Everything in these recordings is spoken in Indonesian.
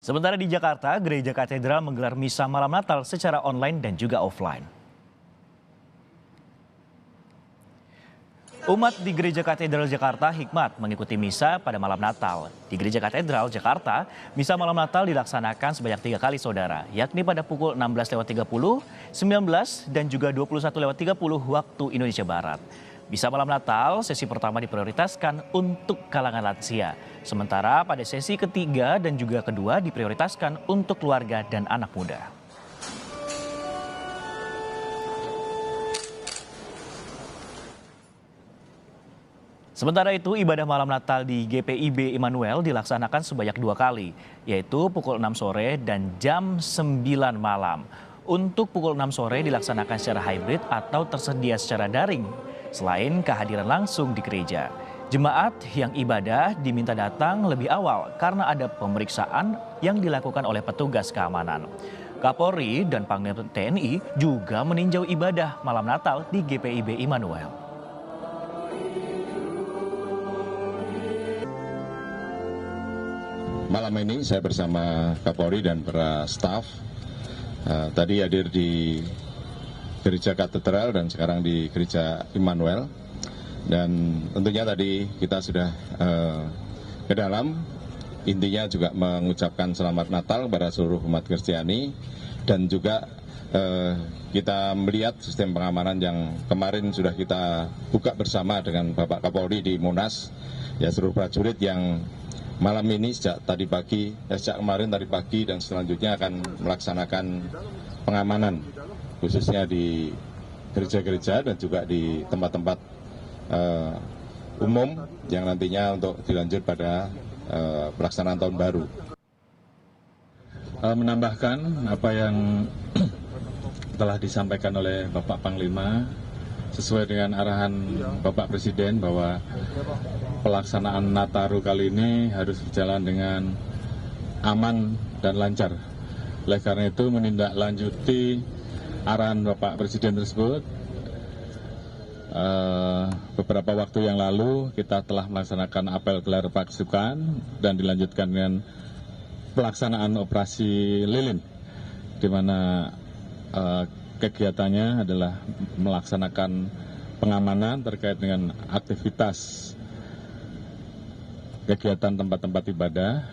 Sementara di Jakarta, Gereja Katedral menggelar misa malam Natal secara online dan juga offline. Umat di Gereja Katedral Jakarta Hikmat mengikuti misa pada malam Natal. Di Gereja Katedral Jakarta, misa malam Natal dilaksanakan sebanyak 3 kali saudara, yakni pada pukul 16.30, 19 dan juga 21.30 waktu Indonesia Barat. Misa malam Natal, sesi pertama diprioritaskan untuk kalangan lansia. Sementara pada sesi ketiga dan juga kedua diprioritaskan untuk keluarga dan anak muda. Sementara itu, ibadah malam Natal di GPIB Immanuel dilaksanakan sebanyak 2 kali, yaitu pukul 6 sore dan jam 9 malam. Untuk pukul 6 sore dilaksanakan secara hybrid atau tersedia secara daring, selain kehadiran langsung di gereja. Jemaat yang ibadah diminta datang lebih awal karena ada pemeriksaan yang dilakukan oleh petugas keamanan. Kapolri dan Panglima TNI juga meninjau ibadah malam Natal di GPIB Immanuel. Malam ini saya bersama Kapolri dan para staf tadi hadir di Gereja Katedral dan sekarang di Gereja Immanuel. Dan tentunya tadi kita sudah ke dalam, intinya juga mengucapkan selamat Natal kepada seluruh umat Kristiani. Dan juga kita melihat sistem pengamanan yang kemarin sudah kita buka bersama dengan Bapak Kapolri di Monas. Ya, seluruh prajurit yang malam ini sejak kemarin tadi pagi dan selanjutnya akan melaksanakan pengamanan khususnya di gereja-gereja dan juga di tempat-tempat umum yang nantinya untuk dilanjut pada pelaksanaan tahun baru. Menambahkan apa yang telah disampaikan oleh Bapak Panglima sesuai dengan arahan Bapak Presiden bahwa pelaksanaan Nataru kali ini harus berjalan dengan aman dan lancar. Oleh karena itu menindaklanjuti arahan Bapak Presiden tersebut, beberapa waktu yang lalu kita telah melaksanakan apel gelar pasukan dan dilanjutkan dengan pelaksanaan operasi lilin, di mana kegiatannya adalah melaksanakan pengamanan terkait dengan aktivitas kegiatan tempat-tempat ibadah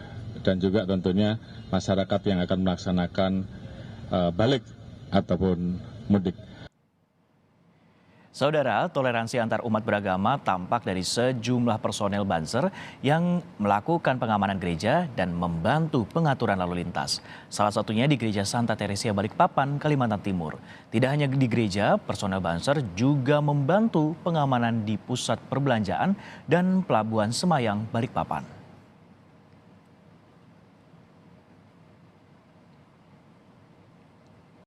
dan juga tentunya masyarakat yang akan melaksanakan balik ataupun mudik. Saudara, toleransi antar umat beragama tampak dari sejumlah personel Banser yang melakukan pengamanan gereja dan membantu pengaturan lalu lintas. Salah satunya di Gereja Santa Teresia Balikpapan, Kalimantan Timur. Tidak hanya di gereja, personel Banser juga membantu pengamanan di pusat perbelanjaan dan pelabuhan Semayang, Balikpapan.